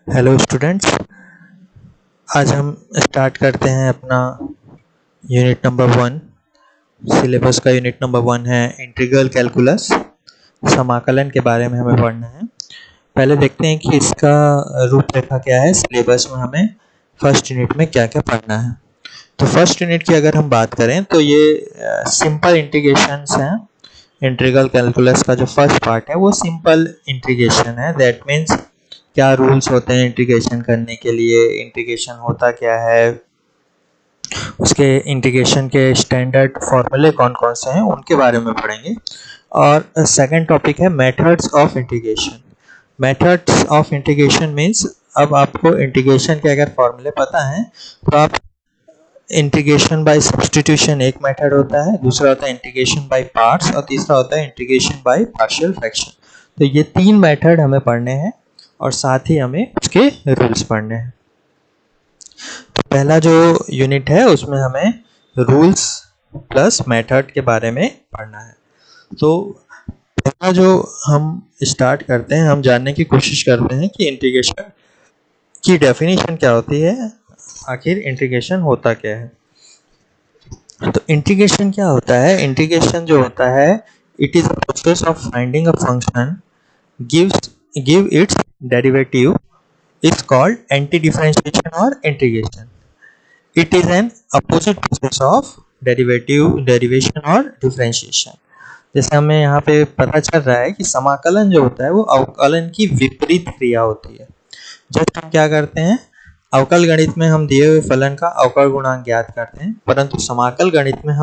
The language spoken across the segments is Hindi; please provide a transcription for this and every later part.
Hello students. आज हम स्टार्ट करते हैं अपना यूनिट नंबर 1। सिलेबस का यूनिट नंबर 1 है इंटीग्रल कैलकुलस। समाकलन के बारे में हमें पढ़ना है। पहले देखते हैं कि इसका रूपरेखा क्या है। सिलेबस में हमें फर्स्ट यूनिट में क्या क्या पढ़ना है। तो फर्स्ट यूनिट की अगर हम बात करें तो ये सिंपल इंटीग्रेशंस हैं। इंटीग्रल कैलकुलस का जो फर्स्ट पार्ट है वो सिंपल इंटीग्रेशन है। दैट मीन्स क्या रूल्स होते हैं इंटीग्रेशन करने के लिए, इंटीग्रेशन होता क्या है, उसके इंटीग्रेशन के स्टैंडर्ड फॉर्मूले कौन कौन से हैं उनके बारे में पढ़ेंगे। और सेकंड टॉपिक है methods of integration. Methods of integration means अब आपको इंटीग्रेशन के अगर फॉर्मूले पता हैं तो आप इंटीग्रेशन बाय सब्स्टिट्यूशन एक मेथड होता है, दूसरा होता है इंटीग्रेशन बाय पार्ट्स और तीसरा होता है इंटीग्रेशन बाय पार्शियल फ्रैक्शन। तो ये तीन मेथड हमें पढ़ने हैं और साथ ही हमें उसके रूल्स पढ़ने हैं। तो पहला जो यूनिट है उसमें हमें रूल्स प्लस मेथड के बारे में पढ़ना है। तो पहला जो हम स्टार्ट करते हैं, हम जानने की कोशिश करते हैं कि इंटीग्रेशन की डेफिनेशन क्या होती है, आखिर इंटीग्रेशन होता क्या है। तो इंटीग्रेशन क्या होता है? इंटीग्रेशन जो होता है, it is a process of finding a function give its derivative is called anti-differentiation or integration. It is an opposite process of derivation or differentiation. जैसे हमें यहाँ पे पता चल रहा है कि समाकलन जो होता है वो अवकलन की विपरीत क्रिया होती है। जब हम क्या करते हैं, अवकल गणित में हम दिए हुए फलन का अवकल गुणांक ज्ञात करते हैं, परंतु समाकल गणित में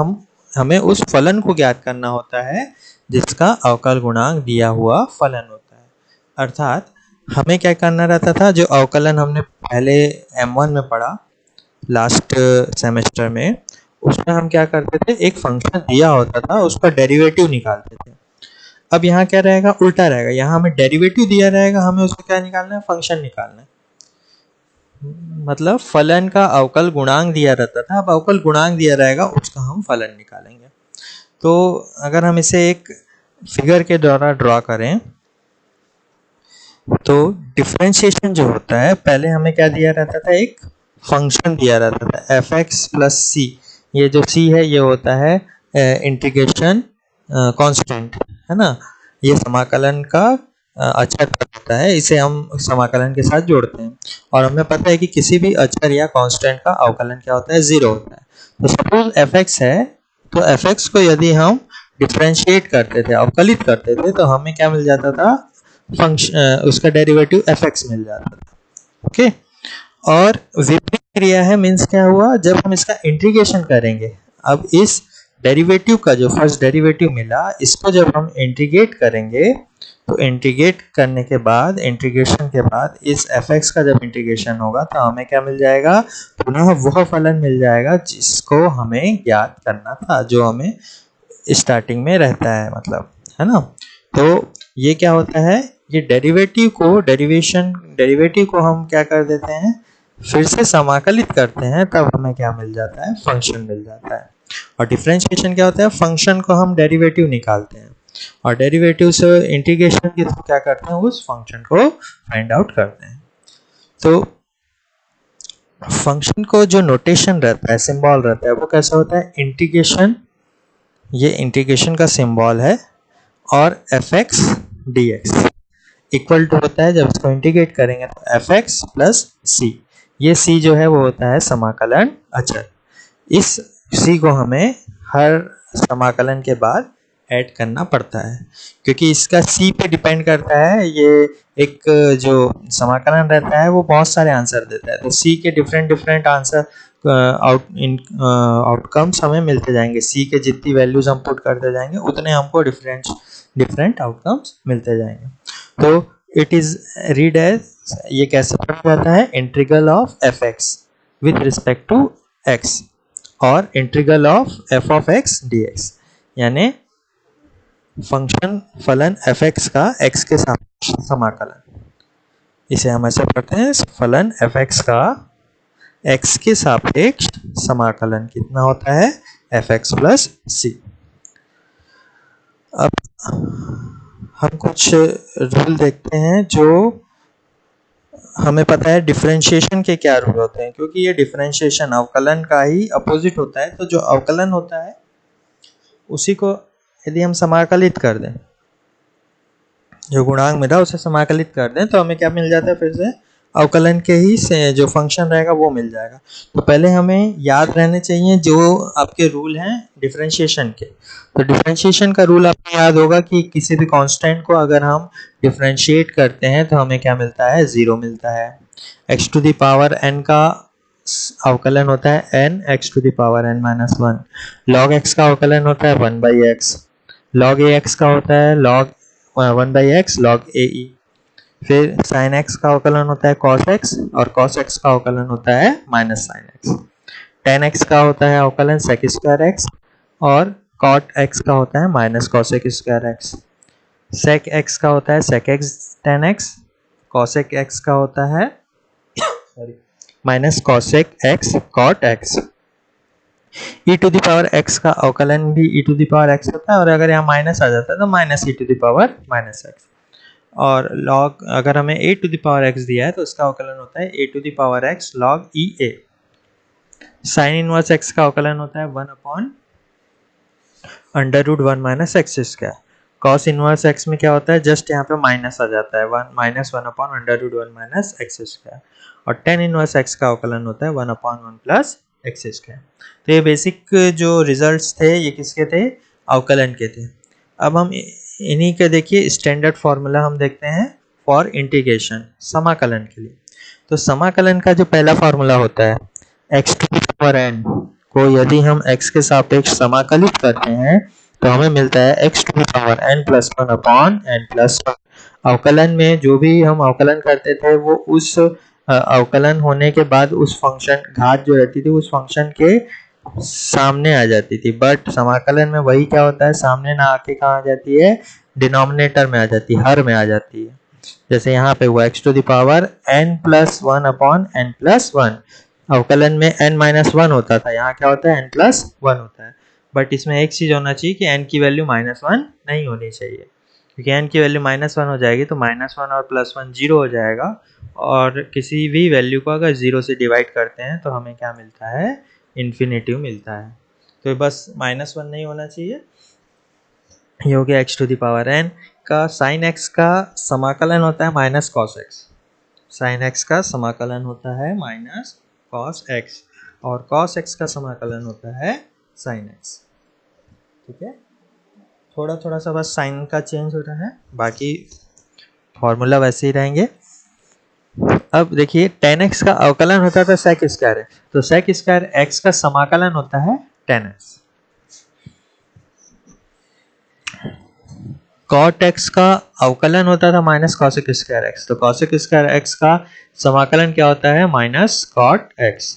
हमें उस फलन को ज्ञात करना होता है जिसका अवकल गुणांक दिया हुआ फलन होता है। अर्थात हमें क्या करना रहता था, जो अवकलन हमने पहले M1 में पढ़ा लास्ट सेमेस्टर में, उसमें हम क्या करते थे, एक फंक्शन दिया होता था उसका डेरिवेटिव निकालते थे। अब यहाँ क्या रहेगा, उल्टा रहेगा। यहाँ हमें डेरिवेटिव दिया रहेगा, हमें उसका क्या निकालना है, फंक्शन निकालना है। मतलब फलन का अवकल गुणांक दिया रहता था, अब अवकल गुणांक दिया रहेगा उसका हम फलन निकालेंगे। तो अगर हम इसे एक फिगर के द्वारा ड्रॉ करें तो डिफरेंशिएशन जो होता है, पहले हमें क्या दिया रहता था, एक फंक्शन दिया रहता था एफ(x + c). ये जो c है ये होता है इंटीग्रेशन कांस्टेंट, है ना। ये समाकलन का अचर होता है, इसे हम समाकलन के साथ जोड़ते हैं। और हमें पता है कि किसी भी अचर या कांस्टेंट का अवकलन क्या होता है, 0 होता है। तो सपोज एफ(x) है, तो एफ(x) को यदि हम डिफरेंशिएट करते थे, अवकलित करते थे, तो हमें क्या मिल जाता था, फंक्शन उसका डेरिवेटिव एफ(x) मिल जाता था। ओके। और विपरीत क्रिया है मीन्स क्या हुआ, जब हम इसका इंटीग्रेशन करेंगे, अब इस डेरिवेटिव का जो फर्स्ट डेरिवेटिव मिला, इसको जब हम इंटीग्रेट करेंगे तो इंटीग्रेट करने के बाद, इंटीग्रेशन के बाद इस एफ(x) का जब इंटीग्रेशन होगा तो हमें क्या मिल जाएगा, पुनः वह फलन मिल जाएगा जिसको हमें ज्ञात करना था, जो हमें स्टार्टिंग में रहता है, मतलब, है ना। तो ये क्या होता है, ये डेरिवेटिव को हम क्या कर देते हैं, फिर से समाकलित करते हैं, तब हमें क्या मिल जाता है, फंक्शन मिल जाता है। और डिफरेंशिएशन क्या होता है, फंक्शन को हम डेरिवेटिव निकालते हैं और डेरिवेटिव से इंटीग्रेशन के थ्रू क्या करते हैं, उस फंक्शन को फाइंड आउट करते हैं। तो फंक्शन को जो नोटेशन रहता है, सिंबल रहता है, वो कैसा होता है, इंटीग्रेशन, ये इंटीग्रेशन का सिंबल है, और f(x) dx इक्वल टू होता है, जब इसको इंटीग्रेट करेंगे तो f(x + c). ये c जो है वो होता है समाकलन अचर। इस c को हमें हर समाकलन के बाद ऐड करना पड़ता है, क्योंकि इसका c पे डिपेंड करता है। ये एक जो समाकलन रहता है वो बहुत सारे आंसर देता है, तो c के डिफरेंट आंसर आउटकम्स हमें मिलते जाएंगे। c के जितनी वैल्यूज हम पुट करते जाएंगे उतने हमको डिफरेंट आउटकम्स मिलते जाएंगे। तो इट इज रीड एज, ये कैसे पढ़ा जाता है, integral of f(x) with respect to x और इंटीग्रल ऑफ f(x) dx, यानी फंक्शन फलन f(x) का x के सापेक्ष समाकलन। इसे हम ऐसे पढ़ते हैं, फलन f(x) का x के सापेक्ष समाकलन कितना होता है, f(x + c). अब हम कुछ रूल देखते हैं जो हमें पता है डिफरेंशिएशन के क्या रूल होते हैं, क्योंकि ये डिफरेंशिएशन अवकलन का ही अपोजिट होता है। तो जो अवकलन होता है उसी को यदि हम समाकलित कर दें, जो गुणांक मिला उसे समाकलित कर दें, तो हमें क्या मिल जाता है, फिर से अवकलन के ही से जो फंक्शन रहेगा वो मिल जाएगा। तो पहले हमें याद रहने चाहिए जो आपके रूल हैं डिफरेंशिएशन के। तो डिफरेंशिएशन का रूल आपको याद होगा कि किसी भी कांस्टेंट को अगर हम डिफरेंशिएट करते हैं तो हमें क्या मिलता है, ज़ीरो मिलता है। x to the power n का अवकलन होता है n x to the power n minus one. log x का अवकलन होता है 1/x। log ax का होता है log 1/x log ae। फिर sin x का अवकलन होता है cos x, और cos x का अवकलन होता है minus sin x। tan x का होता है अवकलन sec स्क्वायर x, और cot x का होता है minus cosec square x। sec x का होता है sec x tan x, cosec x का होता है minus cosec x cot x। e to the power x का अवकलन भी e to the power x होता है, और अगर यहाँ माइनस आ जाता है तो minus e to the power minus x। और log अगर हमें a to the power x दिया है तो उसका अवकलन होता है a to the power x log e a। Sine inverse x का अवकलन होता है 1 under root 1 minus x square. Cos inverse x में क्या होता है, जस्ट यहाँ पे माइनस आ जाता है, 1 under root 1 minus x square. और टेन इनवर्स x का अवकलन होता है 1/1 प्लस एक्स स्क्वायर। तो ये बेसिक जो रिजल्ट्स थे ये किसके थे, अवकलन के थे। अब हम इन्हीं के देखिए स्टैंडर्ड फॉर्मूला हम देखते हैं फॉर इंटीग्रेशन, समाकलन के लिए। तो समाकलन का जो पहला फॉर्मूला होता है x to the power n को यदि हम x के सापेक्ष समाकलित करते हैं तो हमें मिलता है x to the power n plus 1/n plus 1। अवकलन में जो भी हम अवकलन करते थे वो उस अवकलन होने के बाद उस फंक्शन घात जो रहती थी उस फंक्शन के सामने आ जाती थी, बट समाकलन में वही क्या होता है, सामने ना आके कहाँ आ जाती है, डिनोमिनेटर में आ जाती है, हर में आ जाती है। जैसे यहाँ पे हुआ x to the power n plus 1/n plus 1। अवकलन में n माइनस 1 होता था, यहाँ क्या होता है n प्लस 1 होता है। बट इसमें एक चीज़ होना चाहिए कि n की वैल्यू -1 नहीं होनी चाहिए, क्योंकि n की वैल्यू -1 हो जाएगी तो -1 और +1 0 हो जाएगा, और किसी भी वैल्यू को अगर 0 से डिवाइड करते हैं तो हमें क्या मिलता है, इन्फिनेटिव मिलता है। तो बस -1 नहीं होना चाहिए। ये हो गया x to the power n का। साइन x का समाकलन होता है minus cos x। Sine x का समाकलन होता है माइनस कॉस x, और कॉस x का समाकलन होता है साइन x। ठीक है, थोड़ा थोड़ा सा बस साइन का चेंज हो रहा है, बाकी फॉर्मूला वैसे ही रहेंगे। अब देखिए tan x का अवकलन होता था sec स्क्वायर x, तो sec स्क्वायर x का समाकलन होता है tan x। cot x का अवकलन होता था माइनस cosec स्क्वायर x, तो cosec स्क्वायर x का समाकलन क्या होता है, minus cot x।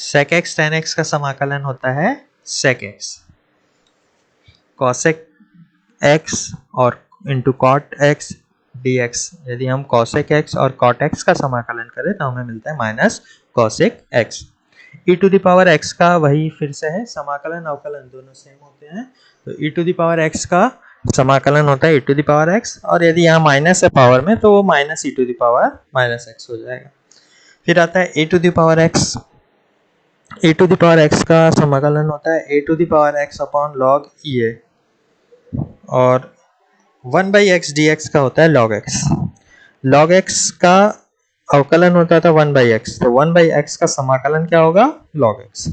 sec x tan x का समाकलन होता है sec x। cosec x और इंटू cot x dx, यदि हम cosec x और cot x का समाकलन करें तो हमें मिलता है minus cosec x। e to the power x का वही फिर से है, समाकलन अवकलन दोनों सेम होते हैं। तो e to the power x का समाकलन होता है e to the power x, और यदि यहाँ माइनस है पावर में तो वो minus e to the power minus x हो जाएगा। फिर आता है a to the power x। a to the power x का समाकलन होता है a to the power x upon log e a, और 1/x dx का होता है log x। log x का अवकलन होता था 1/x, तो 1/x का समाकलन क्या होगा, log x।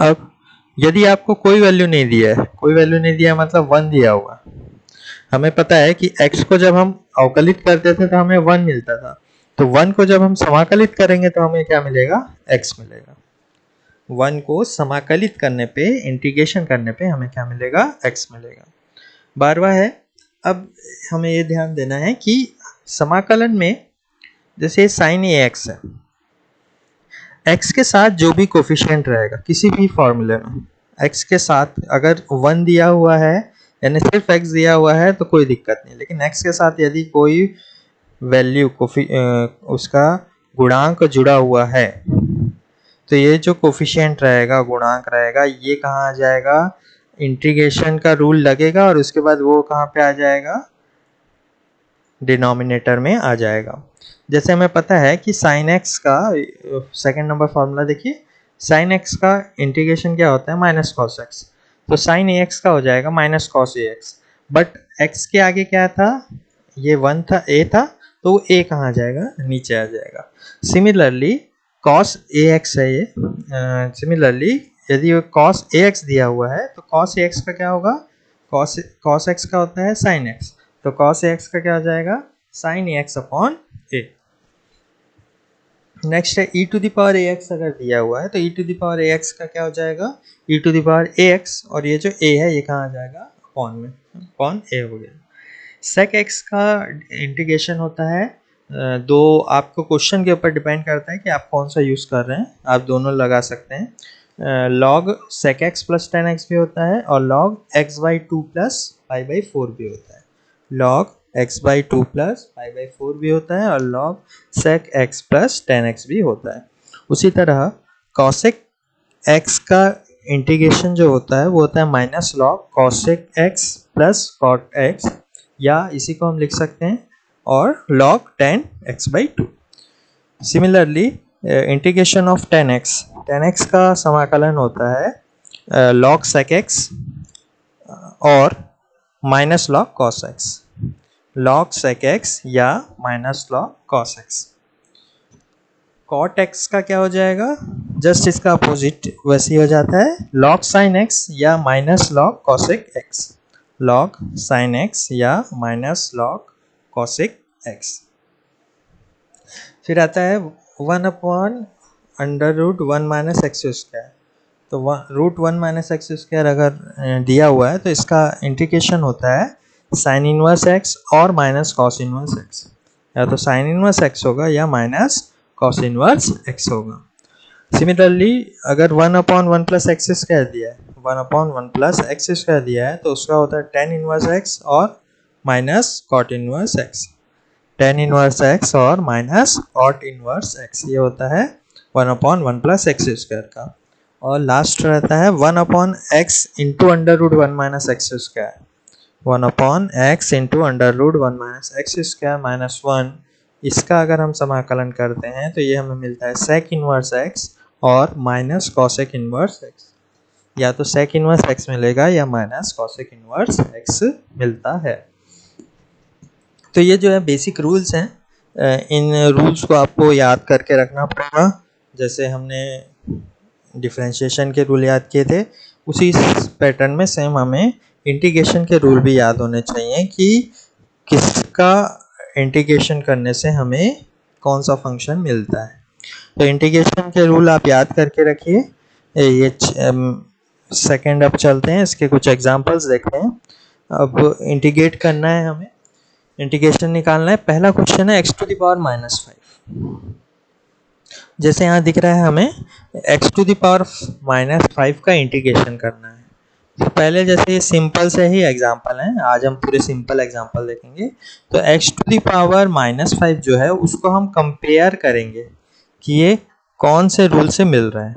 अब यदि आपको कोई वैल्यू नहीं दिया है, कोई वैल्यू नहीं दिया मतलब 1 दिया हुआ, हमें पता है कि x को जब हम अवकलित करते थे तो हमें 1 मिलता था, तो 1 को जब हम समाकलित करेंगे तो हमें क्या मिलेगा, x मिलेगा। 1 को समाकलित करने पे, इंटीग्रेशन करने पे हमें क्या मिलेगा, x मिलेगा। 12वां है, अब हमें ये ध्यान देना है कि समाकलन में जैसे sin ax है, x के साथ जो भी कोफिशिएंट रहेगा किसी भी फॉर्मूले में, x के साथ अगर 1 दिया हुआ है यानी सिर्फ x दिया हुआ है तो कोई दिक्कत नहीं, लेकिन x के साथ यदि कोई वैल्यू उसका गुणांक जुड़ा हुआ है तो ये जो कोफिशिएंट रहेगा, गुणांक रहेगा, ये कहाँ आ जाएगा, इंटीग्रेशन का रूल लगेगा और उसके बाद वो कहाँ पे आ जाएगा, डिनोमिनेटर में आ जाएगा। जैसे हमें पता है कि साइन एक्स का सेकंड नंबर फॉर्मूला देखिए, साइन एक्स का इंटीग्रेशन क्या होता है, माइनस कॉस एक्स। तो साइन ए एक्स का हो जाएगा minus cos a x, but x के आगे क्या था, ये 1 था, ए था, तो ए कहाँ आ जाएगा, नीचे आ जाएगा। सिमिलरली कॉस ए एक्स है ये, सिमिलरली यदि कॉस ए एक्स दिया हुआ है तो कॉस ए एक्स का क्या होगा, कॉस एक्स का होता है साइन एक्स, तो कॉस ए एक्स का क्या हो जाएगा, sine a x upon a. Next है e to the power a x अगर दिया हुआ है तो e to the power a x का क्या हो जाएगा, e to the power a x, और ये जो ए है ये कहाँ आ जाएगा, अपॉन में, अपॉन ए हो गया। सेक एक्स का इंटीग्रेशन होता है दो, आपको क्वेश्चन के ऊपर डिपेंड करता है कि आप कौन सा यूज़ कर रहे हैं, आप दोनों लगा सकते हैं। Log sec x plus tan x भी होता है और log x by two plus pi by four भी होता है, log x by two plus pi by four भी होता है और log sec x plus tan x भी होता है। उसी तरह कॉसेक एक्स का इंटीग्रेशन जो होता है वो होता है minus log cosec x plus cot x, या इसी को हम लिख सकते हैं और log 10x by 2। Similarly integration of 10x का समाकलन होता है log sec x और minus log cos x, log sec x या minus log cos x। cot x का क्या हो जाएगा, जस्ट इसका अपोजिट वैसे ही हो जाता है, log sin x या minus log cosec x, log sin x या माइनस log cosec x। फिर आता है 1 upon under root 1 minus x square. तो रूट 1 माइनस एक्स स्क्वायर अगर दिया हुआ है तो इसका इंटीग्रेशन होता है साइन इनवर्स एक्स और माइनस कॉस इनवर्स एक्स, या तो साइन इनवर्स एक्स होगा या माइनस कॉस इनवर्स एक्स होगा। सिमिलरली अगर 1 अपॉन 1 प्लस एक्स स्क्वायर दिया है, 1 अपॉन 1 प्लस एक्स स्क्वायर दिया है तो उसका होता है टेन इनवर्स एक्स और minus cot inverse x, tan inverse x और माइनस कॉट इनवर्स एक्स, ये होता है 1 अपॉन 1 प्लस एक्स स्क्वायर का। और लास्ट रहता है 1 upon x into under root 1 minus x square, 1 upon x into under root 1 minus x square minus 1। इसका अगर हम समाकलन करते हैं तो ये हमें मिलता है सेक इनवर्स एक्स और माइनस कॉसेक इनवर्स एक्स, या तो सेक इनवर्स एक्स मिलेगा या माइनस कॉसेक इनवर्स एक्स मिलता है। तो ये जो है बेसिक रूल्स हैं, इन रूल्स को आपको याद करके रखना पड़ेगा। जैसे हमने डिफरेंशिएशन के रूल याद किए थे उसी पैटर्न में सेम हमें इंटीग्रेशन के रूल भी याद होने चाहिए कि किसका इंटीग्रेशन करने से हमें कौन सा फंक्शन मिलता है। तो इंटीग्रेशन के रूल आप याद करके रखिए। ये सेकंड अब चलते हैं, इसके कुछ एग्जांपल्स देखते हैं। अब इंटीग्रेट करना है हमें, इंटीग्रेशन निकालना है। पहला क्वेश्चन है x to the power minus 5। जैसे यहाँ दिख रहा है हमें x to the power minus 5 का इंटीग्रेशन करना है। तो पहले जैसे ये सिंपल से ही एग्जांपल हैं, आज हम पूरे सिंपल एग्जांपल देखेंगे। तो x to the power minus 5 जो है उसको हम कंपेयर करेंगे कि ये कौन से रूल से मिल रहा है।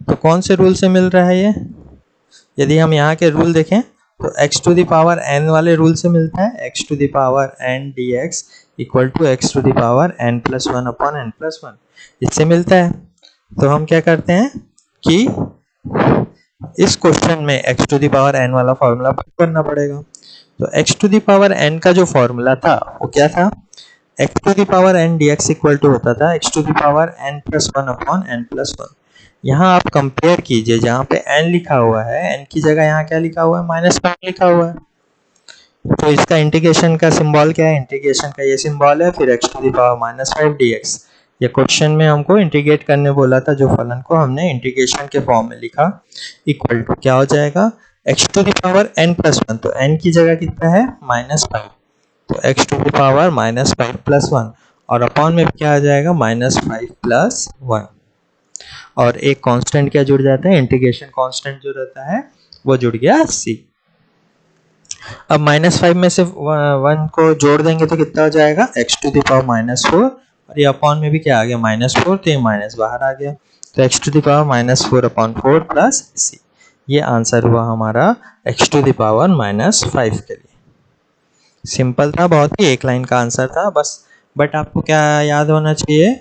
तो कौन से रूल से मिल रहा है ये, यदि हम यहाँ के रूल देखें तो x to the power n वाले रूल से मिलता है, x to the power n dx equal to x to the power n plus 1 upon n plus 1, इससे मिलता है। तो हम क्या करते हैं कि इस क्वेश्चन में x to the power n वाला फॉर्मूला पुट करना पड़ेगा। तो x to the power n का जो फॉर्मूला था वो क्या था, x to the power n dx equal to होता था x to the power n plus 1 upon n plus 1। यहाँ आप कंपेयर कीजिए, जहाँ पे n लिखा हुआ है n की जगह यहाँ क्या लिखा हुआ है, माइनस 5 लिखा हुआ है। तो इसका इंटीग्रेशन का सिंबल क्या है, इंटीग्रेशन का ये सिंबल है, फिर x to the power minus 5 dx। ये क्वेश्चन में हमको इंटीग्रेट करने बोला था, जो फलन को हमने इंटीग्रेशन के फॉर्म में लिखा, इक्वल टू क्या हो जाएगा x to the power n plus 1। तो n की जगह कितना है, माइनस 5, तो x to the power minus 5 plus 1, और अपॉन में क्या आ जाएगा, माइनस 5 प्लस 1। और एक कांस्टेंट क्या जुड़ जाता है, इंटीग्रेशन कांस्टेंट जो रहता है वो जुड़ गया c। अब माइनस 5 में से 1 को जोड़ देंगे तो कितना हो जाएगा, x to the power minus 4, और ये अपॉन में भी क्या आ गया, माइनस 4, तो ये माइनस बाहर आ गया। तो x to the power minus 4 upon 4 plus c, ये आंसर हुआ हमारा x to the power minus 5 के लिए। सिंपल था बहुत ही, एक लाइन का आंसर था बस। बट आपको क्या याद होना चाहिए,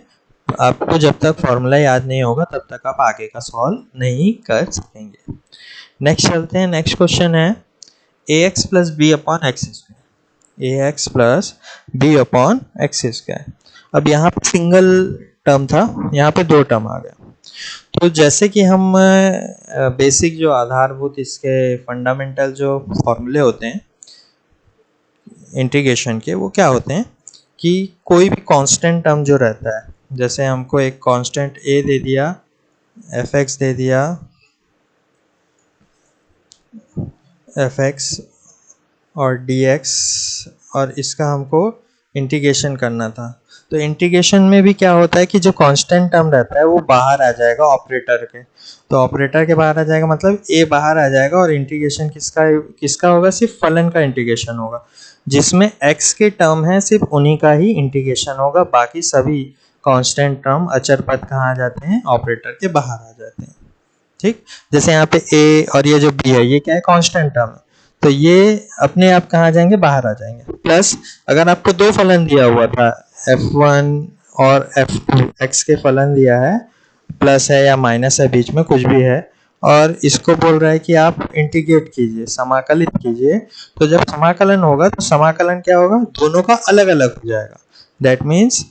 आपको जब तक फॉर्मूला याद नहीं होगा तब तक आप आगे का सॉल्व नहीं कर सकेंगे। नेक्स्ट चलते हैं, नेक्स्ट क्वेश्चन है a x plus b upon x square, a x plus b upon x square. अब यहाँ पे सिंगल टर्म था, यहाँ पे दो टर्म आ गया। तो जैसे कि हम बेसिक जो आधारभूत इसके फंडामेंटल जो फॉर्मूले होते हैं इंटीग्रेशन के, वो क्या होते हैं कि कोई भी कांस्टेंट टर्म जो रहता है, जैसे हमको एक कांस्टेंट a दे दिया, fx दे दिया, fx और dx, और इसका हमको इंटीग्रेशन करना था। तो इंटीग्रेशन में भी क्या होता है कि जो कांस्टेंट टर्म रहता है वो बाहर आ जाएगा ऑपरेटर के, तो ऑपरेटर के बाहर आ जाएगा मतलब a बाहर आ जाएगा, और इंटीग्रेशन किसका होगा, सिर्फ फलन का इंटीग्रेशन होगा, जिसमें x के टर्म है सिर्फ उन्हीं का ही इंटीग्रेशन होगा, बाकी सभी कांस्टेंट टर्म अचर पद कहाँ आ जाते हैं, ऑपरेटर के बाहर आ जाते हैं। ठीक, जैसे यहाँ पे a और ये जो b है ये क्या है, कांस्टेंट टर्म है, तो ये अपने आप कहाँ जाएंगे, बाहर आ जाएंगे। प्लस अगर आपको दो फलन दिया हुआ था f1 और f2, x के फलन दिया है, प्लस है या माइनस है बीच में कुछ भी है, और इसको बोल रहा है कि आप इंटीग्रेट कीजिए, समाकलित कीजिए, तो जब समाकलन होगा तो समाकलन क्या होगा, दोनों का अलग अलग हो जाएगा। दैट मीन्स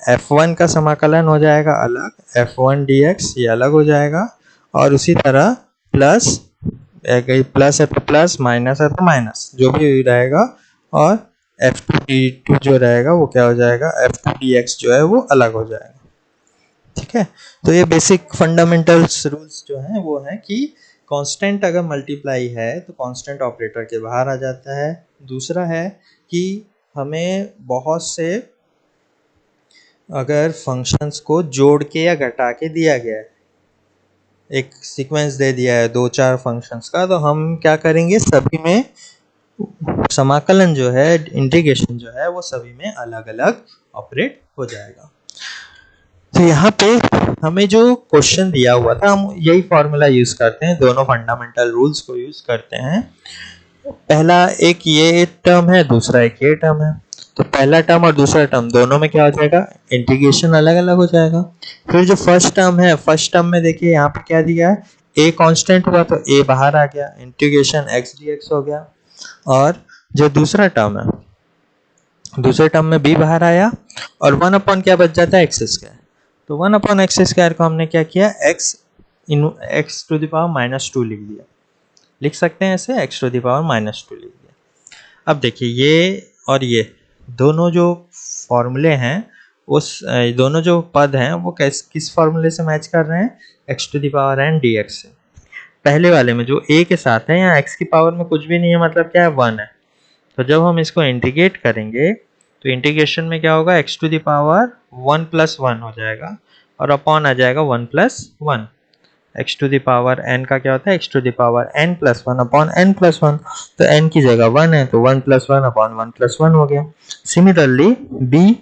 f1 का समाकलन हो जाएगा अलग, f1 dx ये अलग हो जाएगा, और उसी तरह प्लस प्लस है तो प्लस, माइनस है तो माइनस, जो भी रहेगा, और f2 d2 जो रहेगा वो क्या हो जाएगा, f2 dx जो है वो अलग हो जाएगा। ठीक है, तो ये बेसिक फंडामेंटल्स रूल्स जो हैं वो हैं कि कांस्टेंट अगर मल्टीप्लाई है तो कांस्टेंट ऑपरेटर के बाहर आ जाता है। दूसरा है कि हमें बहुत से अगर फंक्शंस को जोड़ के या घटा के दिया गया है, एक सीक्वेंस दे दिया है दो चार फंक्शंस का, तो हम क्या करेंगे, सभी में समाकलन जो है, इंटीग्रेशन जो है वो सभी में अलग अलग ऑपरेट हो जाएगा। तो यहाँ पे हमें जो क्वेश्चन दिया हुआ था हम यही फॉर्मूला यूज करते हैं, दोनों फंडामेंटल रूल्स को यूज करते हैं। पहला एक ये टर्म है, दूसरा एक ये टर्म है, तो पहला टर्म और दूसरा टर्म दोनों में क्या हो जाएगा, इंटीग्रेशन अलग अलग हो जाएगा। फिर जो फर्स्ट टर्म है, फर्स्ट टर्म में देखिए यहाँ पे क्या दिया है, a कांस्टेंट हुआ तो a बाहर आ गया, इंटीग्रेशन x dx हो गया। और जो दूसरा टर्म है, दूसरे टर्म में b बाहर आया, और 1 अपॉन क्या बच जाता है, एक्स स्क्वायर। तो 1 अपॉन एक्स स्क्वायर को हमने क्या किया, x टू द पावर -2 लिख दिया, लिख सकते हैं ऐसे, x टू द पावर -2 लिख दिया। अब देखिए ये और ये दोनों जो फॉर्मूले हैं, उस दोनों जो पद हैं वो किस फॉर्मूले से मैच कर रहे हैं, x to the power n dx से। पहले वाले में जो a के साथ है, यहाँ x की पावर में कुछ भी नहीं है, मतलब क्या है, 1 है। तो जब हम इसको इंटीग्रेट करेंगे तो इंटीग्रेशन में क्या होगा, x टू द पावर 1 + 1 हो जाएगा, और अपॉन आ जाएगा 1 + 1। x to the power n का क्या होता है, x to the power n + 1 upon n + 1, तो n की जगह 1 है तो 1 + 1 अपॉन 1 + 1 हो गया। सिमिलरली b,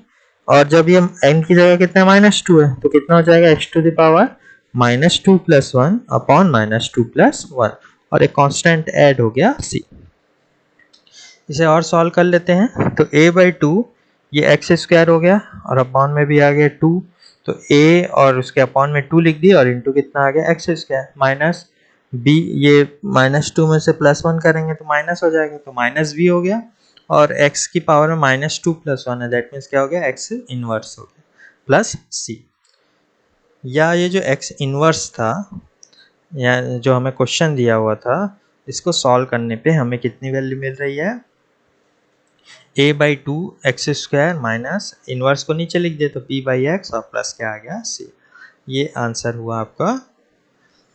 और जब ये n की जगह कितना है, -2 है, तो कितना हो जाएगा, x to the power -2 + 1 upon -2 + 1, और एक कांस्टेंट ऐड हो गया c। इसे और सॉल्व कर लेते हैं, तो a/2 ये x स्क्वायर हो गया, और अपॉन में भी आ गया 2, तो a और उसके अपॉन में 2 लिख दिया, और इंटू कितना आ गया, x स्क्वायर, माइनस b, ये -2 में से +1 करेंगे तो माइनस हो जाएगा, तो -b हो गया, और x की पावर में -2 + 1 है, दैट मीन्स क्या हो गया, x इनवर्स हो गया, प्लस c। या ये जो x इनवर्स था, या जो हमें क्वेश्चन दिया हुआ था, इसको सॉल्व करने पे हमें कितनी वैल्यू मिल रही है, a/2 x square minus inverse को नीचे लिख दे तो p/x, और प्लस क्या आ गया, c। ये आंसर हुआ आपका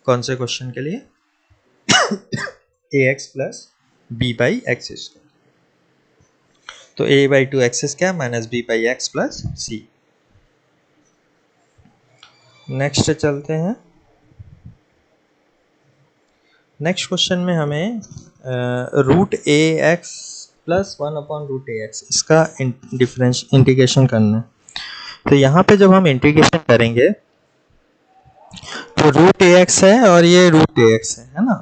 कौन से क्वेश्चन के लिए, ax + b/x स्क्वायर। तो a/2 x square minus b/x plus c। Next चलते हैं, नेक्स्ट क्वेश्चन में हमें √ax + 1/√ax इसका डिफरेंस इंटीग्रेशन करना है। तो यहाँ पे जब हम इंटीग्रेशन करेंगे तो √ax है और ये √ax है ना,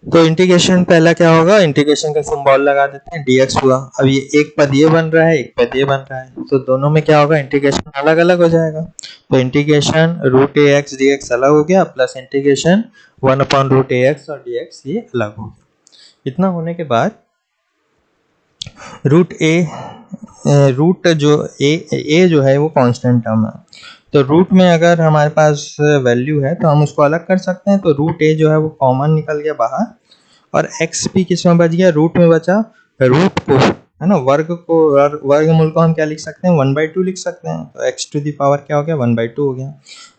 तो इंटीग्रेशन पहला क्या होगा, इंटीग्रेशन का सिंबल लगा देते हैं, dx हुआ। अब ये एक पद ये बन रहा है, एक पद ये बन रहा है, तो दोनों में क्या होगा, इंटीग्रेशन अलग अलग हो जाएगा। तो इंटीग्रेशन रूट ए एक्स डी एक्स अलग हो गया, प्लस इंटीग्रेशन 1/√ax और dx ये अलग हो गया। इतना होने के बाद रूट जो ए जो है वो कांस्टेंट टर्म है, तो रूट में अगर हमारे पास वैल्यू है तो हम उसको अलग कर सकते हैं। तो रूट ए जो है वो कॉमन निकल गया बाहर, और एक्स भी किस में बच गया, रूट में बचा। रूट को है ना, वर्गमूल को हम क्या लिख सकते हैं, 1/2 लिख सकते हैं। तो एक्स टू दी पावर क्या हो गया, 1/2 हो गया।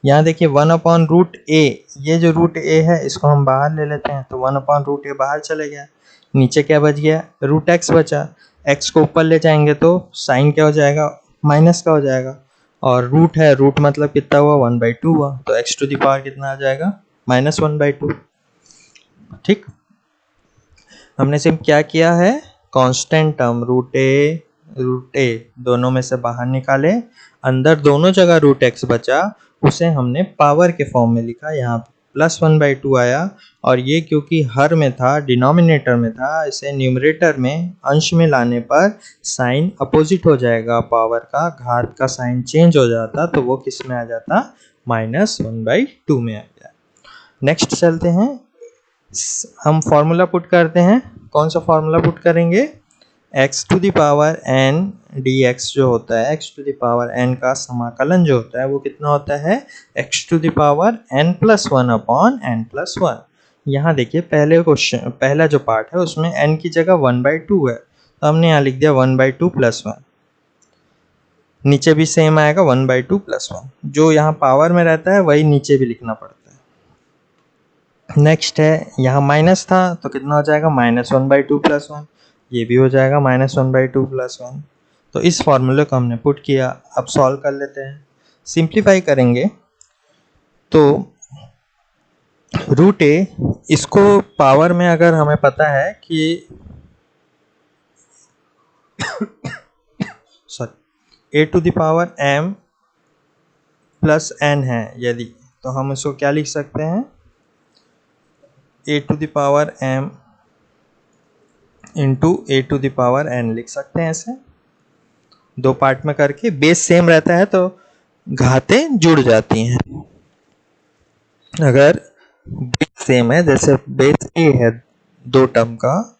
यहाँ देखिए 1/√a, ये जो रूट ए है इसको हम बाहर ले लेते हैं, तो 1/√a बाहर चले गया। नीचे क्या बच गया, रूट एक्स बचा। एक्स को ऊपर ले जाएंगे तो साइन क्या हो जाएगा, माइनस का हो जाएगा। और रूट है, रूट मतलब कितना हुआ, 1/2 हुआ। तो एक्स टू दी पावर कितना आ जाएगा, -1/2। ठीक, हमने सिर्फ क्या किया है, कांस्टेंट टर्म रूट ए दोनों में से बाहर निकाले, अंदर दोनों जगह रूट एक्स बचा, उसे हमने पावर के फॉर्म में लिखा, यहाँ +1/2 आया। और ये क्योंकि हर में था, डिनोमिनेटर में था, इसे न्यूमरेटर में अंश में लाने पर साइन अपोजिट हो जाएगा, पावर का घात का साइन चेंज हो जाता, तो वो किस में आ जाता, -1/2 में आ गया। नेक्स्ट चलते हैं, हम फॉर्मूला पुट करते हैं। कौन सा फॉर्मूला पुट करेंगे, x to the power n dx जो होता है, x to the power n का समाकलन जो होता है वो कितना होता है, x to the power n+1/n+1। यहाँ देखिए पहला जो पार्ट है उसमें n की जगह 1/2 है, तो हमने यहाँ लिख दिया 1/2 + 1। नीचे भी सेम आएगा 1/2 + 1, जो यहाँ पावर में रहता है वही नीचे भी लिखना पड़ता है। नेक्स्ट है, यहाँ माइनस था तो कितना हो जाएगा, -1/2 + 1, ये भी हो जाएगा -1/2 + 1। तो इस फॉर्मूले को हमने पुट किया। अब सॉल्व कर लेते हैं, सिंप्लीफाई करेंगे तो रूट ए, इसको पावर में अगर हमें पता है कि sorry a to the power m + n है यदि, तो हम इसको क्या लिख सकते हैं, a to the power m into a to the power n लिख सकते हैं। ऐसे दो पार्ट में करके, बेस सेम रहता है तो घातें जुड़ जाती हैं। अगर बेस सेम है, जैसे बेस a है दो टर्म का,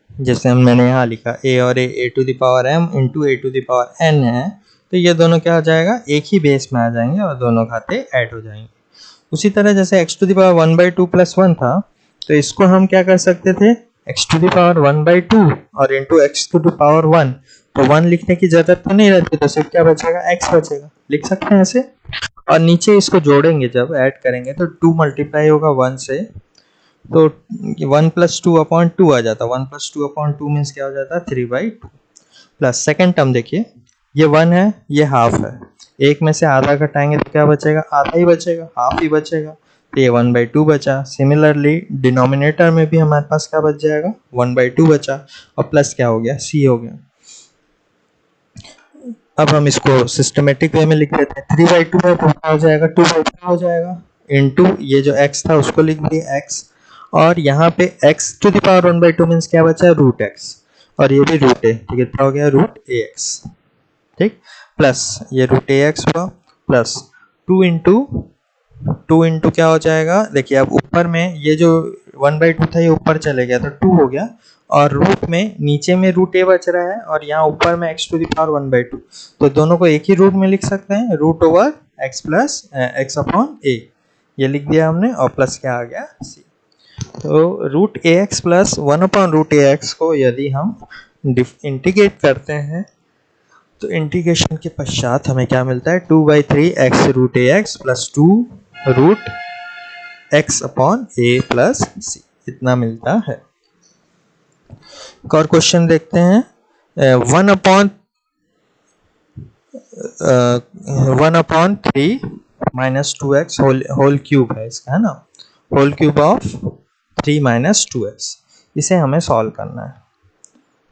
जैसे मैंने यहाँ लिखा a और a to the power m into a to the power n है, तो ये दोनों क्या हो जाएगा, एक ही बेस में आ जाएंगे और दोनों घातें ऐड हो जाएंगे। उसी तरह जैसे x टू द पावर 1/2 + 1 था, तो इसको हम क्या कर सकते थे, x टू द पावर 1/2 और into x to the power 1, तो 1 लिखने की जरूरत तो नहीं रहती, तो सिर्फ क्या बचेगा, x बचेगा, लिख सकते हैं ऐसे। और नीचे इसको जोड़ेंगे, जब ऐड करेंगे तो 2 मल्टीप्लाई होगा 1 से, तो 1 + 2/2 आ जाता। 1 + 2/2 मीन्स क्या हो जाता, 3/2। प्लस सेकेंड टर्म देखिए, ये 1 है, ये हाफ है, एक में से आधा घटाएंगे तो क्या बचेगा, आधा ही बचेगा, हाफ ही बचेगा, तो ये 1/2 बचा। सिमिलरली डिनोमिनेटर में भी हमारे पास क्या बच जाएगा, 1/2 बचा, और प्लस क्या हो गया, c हो गया। अब हम इसको सिस्टमेटिक वे में लिख लेते हैं, 3/2 है तो क्या हो जाएगा, 2/3 हो जाएगा, इंटू ये जो x था उसको लिख दिए x, और यहाँ पे x to the power 1/2 means क्या बचा, रूट x, और ये भी रूट है, तो कितना हो गया, रूट ax। ठीक, प्लस ये रूट ax हुआ, प्लस 2 इंटू क्या हो जाएगा, देखिए अब ऊपर में ये जो 1/2 था ये ऊपर चले गया तो 2 हो गया, और रूट में नीचे में रूट a बच रहा है और यहाँ ऊपर में x टू द पावर 1/2, तो दोनों को एक ही रूट में लिख सकते हैं, x/a, ये लिख दिया हमने, और प्लस क्या आ गया, c। तो रूट ax + 1/√ax को यदि हम इंटीग्रेट करते हैं तो इंटीग्रेशन के पश्चात हमें क्या मिलता है, 2/3x√ax + 2√x/a + c, इतना मिलता है। एक और क्वेश्चन देखते हैं, 1/3 - 2x होल क्यूब है इसका, है ना, होल क्यूब ऑफ 3 - 2x, इसे हमें सॉल्व करना है।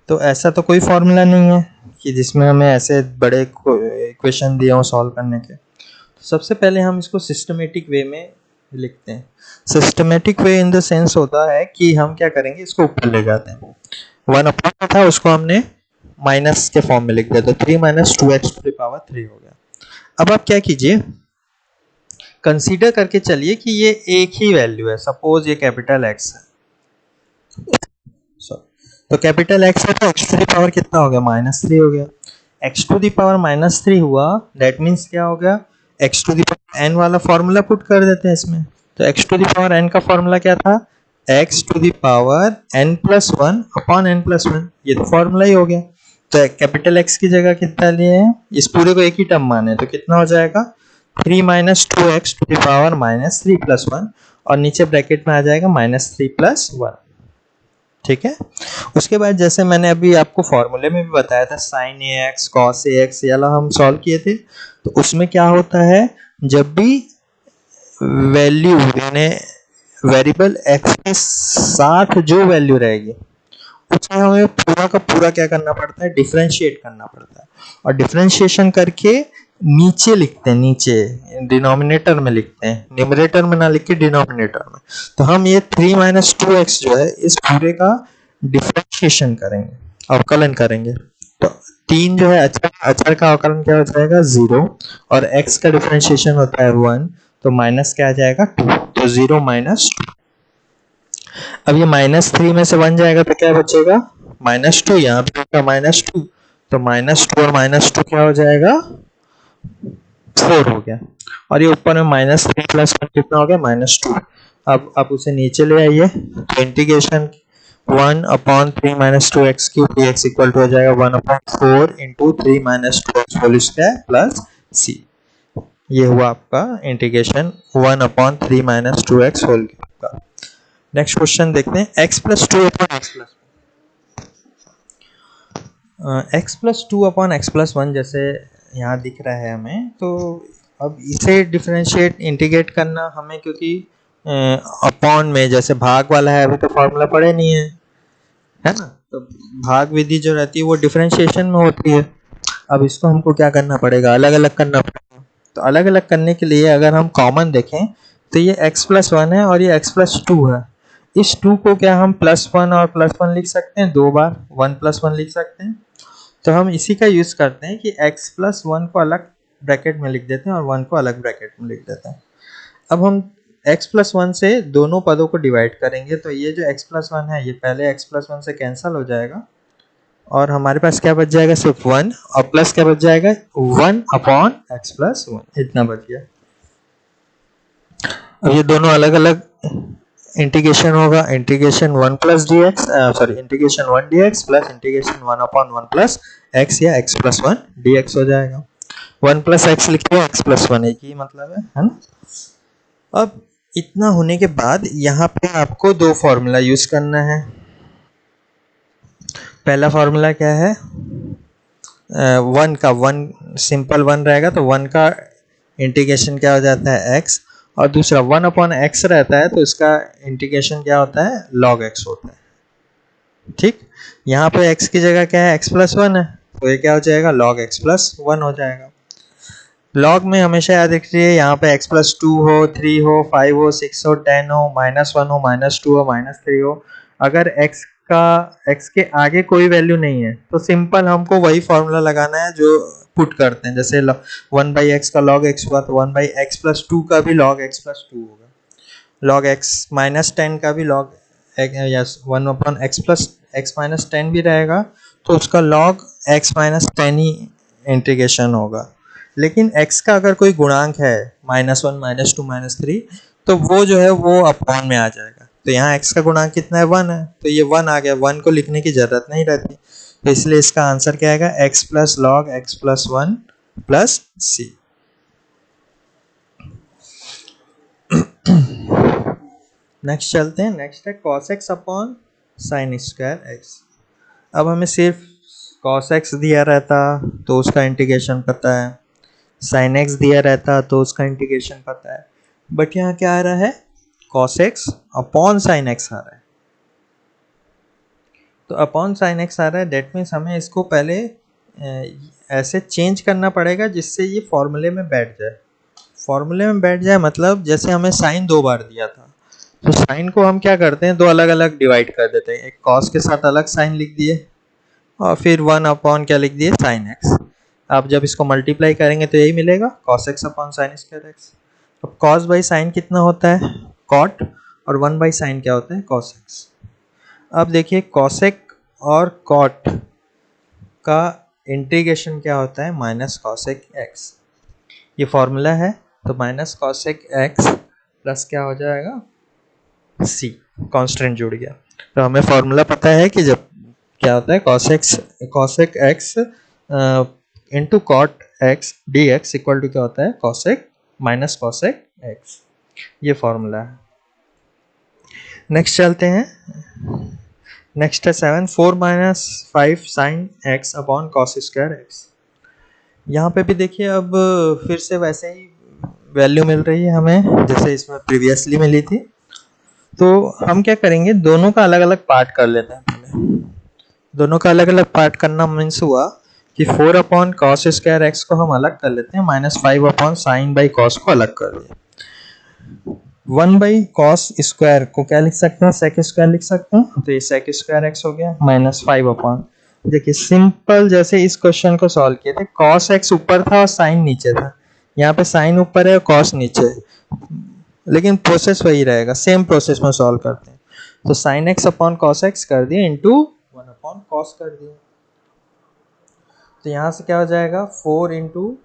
तो ऐसा तो कोई फॉर्मूला नहीं है कि जिसमें हमें ऐसे बड़े इक्वेशन दिए हों सॉल्व करने के। तो सबसे पहले हम इसको सिस्टमेटिक वे में लिखते हैं। Systematic way in the sense होता है कि हम क्या करेंगे, इसको ऊपर ले जाते हैं। 1 अपॉन था उसको हमने माइनस के फॉर्म में लिख दिया, तो 3 minus 2x to the power 3 हो गया। अब आप क्या कीजिए, कंसीडर करके चलिए कि ये एक ही वैल्यू है। सपोज ये कैपिटल एक्स है, तो कैपिटल एक्स है तो एक्स टू द पावर कितना हो गया, -3 हो गया। एक्स टू द पावर -3 हुआ, दैट मीन्स क्या हो गया, x to the power n वाला फॉर्मूला पुट कर देते हैं इसमें। तो x to the power n का फॉर्मूला क्या था, x to the power n plus one upon n plus one, ये तो फॉर्मूला ही हो गया। तो कैपिटल एक्स की जगह कितना लिए हैं, इस पूरे को एक ही टर्म माने, तो कितना हो जाएगा 3 minus 2x to the power -3 plus 1, और नीचे ब्रैकेट में आ जाएगा -3 प्लस 1। ठीक है। उसके बाद जैसे मैंने अभी आपको फॉर्मूले में भी बताया था, sign a x cos a x, ये वाला हम सॉल्व किए थे। तो उसमें क्या होता है, जब भी वैल्यू यानी वेरिएबल एक्स के साथ जो वैल्यू रहेगी उसे हमें पूरा का पूरा क्या करना पड़ता है, डिफरेंशिएट करना पड़ता है। और डिफरेंशिएशन करके नीचे लिखते हैं, नीचे डिनोमिनेटर में लिखते हैं, न्यूमरेटर में ना लिख के डिनोमिनेटर में। तो हम ये 3 माइनस 2x जो है इस पूरे का डिफरेंशिएशन करेंगे, अवकलन करेंगे। तो 3 जो है अचर, अचर का अवकलन क्या हो जाएगा 0, और x का डिफरेंशिएशन होता है 1, तो माइनस क्या आ जाएगा 2, तो 0 माइनस 2। अब ये -3 में से 1 जाएगा तो क्या बचेगा -2, यहाँ पे होगा -2, तो -2 और -2 क्या हो जाएगा 4 हो गया। और ये ऊपर में -3 प्लस 1 कितना हो गया -2। अब आप उसे नीचे ले आइए, तो integration 1 upon 3 minus 2x cube dx equal to हो जाएगा 1 upon 4 into 3 minus 2x whole square plus c। ये हुआ आपका integration 1 upon 3 minus 2x whole cube का। नेक्स्ट क्वेश्चन देखते हैं, x plus 2 upon x plus 2 upon x plus 1 जैसे यहाँ दिख रहा है हमें। तो अब इसे डिफरेंशिएट इंटीग्रेट करना हमें, क्योंकि अपॉन में जैसे भाग वाला है, अभी तो फॉर्मूला पढ़े नहीं है ना। तो भाग विधि जो रहती है वो डिफरेंशिएशन में होती है। अब इसको हमको क्या करना पड़ेगा, अलग अलग करना पड़ेगा। तो अलग अलग करने के लिए अगर हम कॉमन देखें तो ये x प्लस 1 है और ये x प्लस 2 है। इस 2 को क्या हम +1 और +1 लिख सकते हैं, 2 बार 1 प्लस 1 लिख सकते हैं। तो हम इसी का यूज़ करते हैं कि x प्लस 1 को अलग ब्रैकेट में लिख देते हैं और 1 को अलग ब्रैकेट में लिख देते हैं। अब हम x प्लस 1 से दोनों पदों को डिवाइड करेंगे, तो ये जो x प्लस 1 है ये पहले x प्लस 1 से कैंसिल हो जाएगा और हमारे पास क्या बच जाएगा, सिर्फ 1, और प्लस क्या बच जाएगा 1 अपॉन x प्लस 1, इतना बच गया। अब ये दोनों अलग अलग इंटीग्रेशन होगा, integration 1 plus D x, sorry integration 1 D x plus integration 1 upon 1 plus x या x प्लस 1 डी एक्स हो जाएगा। 1 प्लस एक्स लिखते हैं, x प्लस 1 एक ही मतलब है ना। अब इतना होने के बाद यहाँ पे आपको दो फॉर्मूला यूज करना है। पहला फॉर्मूला क्या है, 1 का 1 सिंपल 1 रहेगा तो 1 का इंटीग्रेशन क्या हो जाता है x, और दूसरा 1 अपॉन x रहता है तो इसका इंटीग्रेशन क्या होता है log x होता है। ठीक, यहाँ पे x की जगह क्या है x प्लस 1 है, तो ये क्या हो जाएगा log x प्लस 1 हो जाएगा। लॉग में हमेशा याद रखिए, यहाँ पे x प्लस 2 हो, 3 हो, 5 हो, 6 हो, 10 हो, -1 हो, -2 हो, -3 हो, अगर x के आगे कोई वैल्यू नहीं है तो सिंपल हमको वही फॉर्मूला लगाना है जो पुट करते हैं। जैसे 1/x का log x हुआ तो 1/x प्लस 2 का भी log x प्लस 2 होगा, log x माइनस 10 का भी log yes 1 upon x plus x minus 10 भी रहेगा तो उसका log x माइनस 10 ही इंटीग्रेशन होगा। लेकिन x का अगर कोई गुणांक है -1, -2, -3, तो वो जो है वो अपॉन में आ जाएगा। तो यहाँ x का गुणांक कितना है 1 है, तो ये 1 आ गया, 1 को लिखने की जरूरत नहीं रहती। तो इसलिए इसका आंसर क्या आएगा, x plus log x plus 1 plus c। Next चलते हैं, नेक्स्ट है cos x upon sine square x। अब हमें सिर्फ cos x दिया रहता तो उसका इंटीग्रेशन पता है, साइन x दिया रहता तो उसका इंटीग्रेशन पता है, बट यहाँ क्या आ रहा है cos x upon sine x आ रहा है। तो अपॉन साइन x आ रहा है, डेट मीन्स हमें इसको पहले ऐसे चेंज करना पड़ेगा जिससे ये फॉर्मूले में बैठ जाए। फॉर्मूले में बैठ जाए मतलब जैसे हमें साइन 2 बार दिया था, तो साइन को हम क्या करते हैं, दो अलग अलग डिवाइड कर देते हैं। एक कॉस के साथ अलग साइन लिख दिए और फिर 1 अपॉन क्या लिख दिए, साइन एक्स। आप जब इसको मल्टीप्लाई करेंगे तो यही मिलेगा, cos x upon sine square x. अब कॉस बाई साइन कितना होता है, कॉट, और 1 बाई साइन क्या होता है, कॉस एक्स। अब देखिए कॉसेक और कॉट का इंटीग्रेशन क्या होता है, माइनस कॉसेक एक्स। ये फॉर्मूला है, तो माइनस कॉसेक एक्स प्लस क्या हो जाएगा, सी, कांस्टेंट जुड़ गया। तो हमें फॉर्मूला पता है कि जब क्या होता है, cosec x into cot x D x equal to क्या होता है, कॉसेक माइनस कॉसेक एक्स। ये फॉर्मूला है। नेक्स्ट चलते हैं। नेक्स्ट है 7, 4 minus 5 sine x upon cos square x. यहाँ पे भी देखिए अब फिर से वैसे ही वैल्यू मिल रही है हमें जैसे इसमें प्रीवियसली मिली थी। तो हम क्या करेंगे, दोनों का अलग अलग पार्ट कर लेते हैं पहले। दोनों का अलग अलग पार्ट करना मीन्स हुआ कि 4 अपॉन कॉस स्क्वायर एक्स को हम अलग कर लेते हैं, minus 5 upon sine by cos को अलग कर दिया। 1 बाई कॉस स्क्वायर को क्या लिख सकते हैं, सेक स्क्वायर लिख सकते हैं, तो ये सेक स्क्वायर एक्स हो गया, माइनस 5 अपॉन, देखिए सिंपल जैसे इस क्वेश्चन को सॉल्व किए थे, कॉस एक्स ऊपर था और साइन नीचे था। यहाँ पे साइन ऊपर है और कॉस नीचे है, लेकिन प्रोसेस वही रहेगा, सेम प्रोसेस में सॉल्व करते हैं। तो sign x upon cos x कर दिए इंटू 1 अपॉन कॉस कर दिए। तो यहाँ से क्या हो जाएगा, 4 इंटू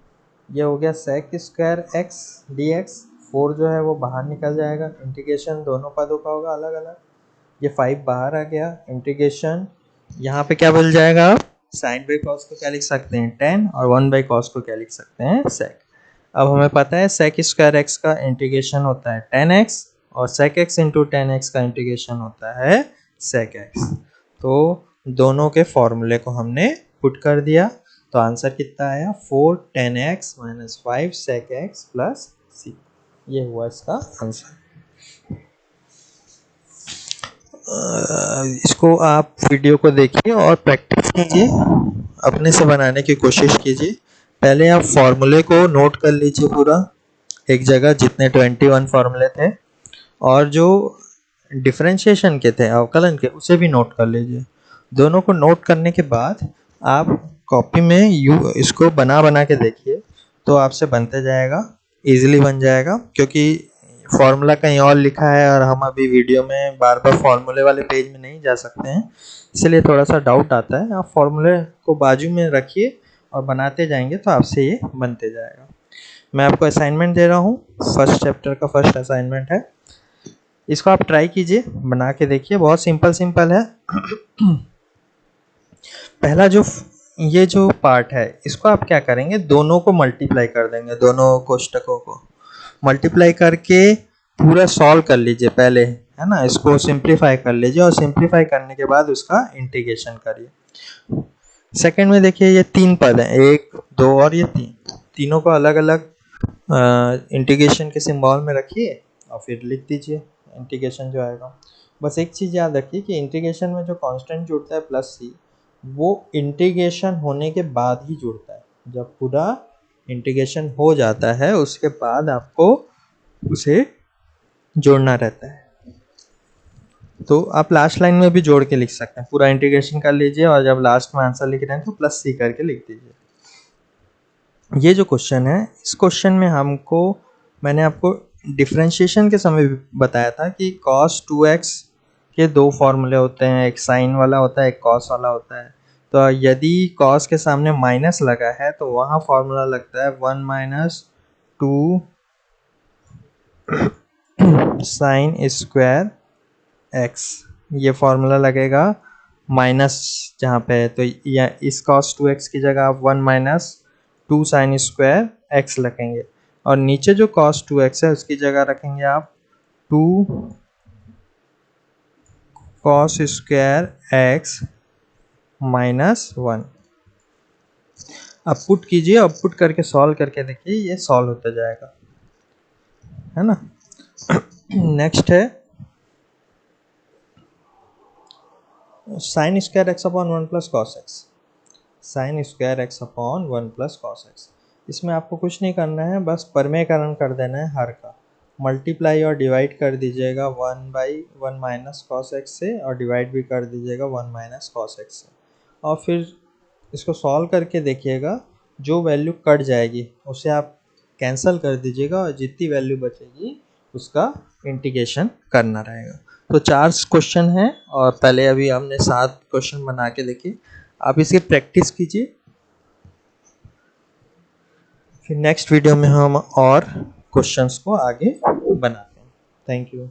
ये हो गया sec square x D x, 4 जो है वो बाहर निकल जाएगा, इंटीग्रेशन दोनों पदों का होगा अलग अलग, ये 5 बाहर आ गया, इंटीग्रेशन यहाँ पे क्या बन जाएगा, आप साइन बाई कॉस को क्या लिख सकते हैं, 10, और 1 बाई कॉस को क्या लिख सकते हैं, सेक। अब हमें पता है सेक स्क्वायर एक्स का इंटीग्रेशन होता है 10x और सेक एक्स इंटू 10x का इंटीग्रेशन होता है सेक एक्स। तो दोनों के फॉर्मूले को हमने पुट कर दिया, तो आंसर कितना आया, 4 10x minus 5 sec x plus c. ये हुआ इसका आंसर। इसको आप वीडियो को देखिए और प्रैक्टिस कीजिए, अपने से बनाने की कोशिश कीजिए। पहले आप फॉर्मूले को नोट कर लीजिए पूरा एक जगह, जितने 21 फॉर्मूले थे, और जो डिफरेंशिएशन के थे, अवकलन के, उसे भी नोट कर लीजिए। दोनों को नोट करने के बाद आप कॉपी में इसको बना बना के देखिए, तो आपसे बनते जाएगा, इजीली बन जाएगा। क्योंकि फॉर्मूला कहीं और लिखा है और हम अभी वीडियो में बार बार फॉर्मूले वाले पेज में नहीं जा सकते हैं, इसलिए थोड़ा सा डाउट आता है। आप फॉर्मूले को बाजू में रखिए और बनाते जाएंगे तो आपसे ये बनते जाएगा। मैं आपको असाइनमेंट दे रहा हूँ, फर्स्ट चैप्टर का फर्स्ट असाइनमेंट है, इसको आप ट्राई कीजिए, बना के देखिए, बहुत सिंपल है। पहला जो ये जो पार्ट है, इसको आप क्या करेंगे, दोनों को मल्टीप्लाई कर देंगे, दोनों कोष्टकों को मल्टीप्लाई करके पूरा सॉल्व कर लीजिए पहले, है ना, इसको सिंप्लीफाई कर लीजिए और सिंप्लीफाई करने के बाद उसका इंटीग्रेशन करिए। सेकंड में देखिए ये 3 पद हैं, 1 2 और ये 3, तीनों को अलग अलग इंटीग्रेशन के सिंबल में रखिए और फिर लिख दीजिए इंटीग्रेशन जो आएगा। बस एक चीज़ याद रखिए कि इंटीग्रेशन में जो कांस्टेंट जुड़ता है प्लस सी, वो इंटीग्रेशन होने के बाद ही जुड़ता है। जब पूरा इंटीग्रेशन हो जाता है उसके बाद आपको उसे जोड़ना रहता है। तो आप लास्ट लाइन में भी जोड़ के लिख सकते हैं, पूरा इंटीग्रेशन कर लीजिए और जब लास्ट में आंसर लिख रहे हैं तो प्लस सी करके लिख दीजिए। ये जो क्वेश्चन है, इस क्वेश्चन में मैंने आपको डिफरेंशिएशन के समय भी बताया था कि cos 2x के 2 फॉर्मूले होते हैं, एक साइन वाला होता है, एक cos वाला होता है। तो यदि cos के सामने माइनस लगा है तो वहाँ फॉर्मूला लगता है 1 माइनस 2 साइन स्क्वायर एक्स। ये फॉर्मूला लगेगा माइनस जहाँ पे है, तो या इस cos 2x की जगह आप 1 माइनस 2 साइन स्क्वायर एक्स रखेंगे, और नीचे जो cos 2x है उसकी जगह रखेंगे आप 2 cos स्क्वायर एक्स माइनस 1। अब पुट कीजिए, अब पुट करके सॉल्व करके देखिए, ये सॉल्व होता जाएगा, है ना। नेक्स्ट है sine square x upon 1 plus cos x. Sine square x upon 1 plus cos x, इसमें आपको कुछ नहीं करना है, बस परमेयकरण कर देना है हर का। मल्टीप्लाई और डिवाइड कर दीजिएगा 1/1 माइनस कॉस एक्स से, और डिवाइड भी कर दीजिएगा 1 माइनस कॉस एक्स से। और फिर इसको सॉल्व करके देखिएगा, जो वैल्यू कट जाएगी उसे आप कैंसिल कर दीजिएगा, और जितनी वैल्यू बचेगी उसका इंटीग्रेशन करना रहेगा। तो 4 क्वेश्चन हैं, और पहले अभी हमने 7 क्वेश्चन बना के देखे। आप इसकी प्रैक्टिस कीजिए, फिर नेक्स्ट वीडियो में हम और क्वेश्चंस को आगे बनाते हैं। Thank you.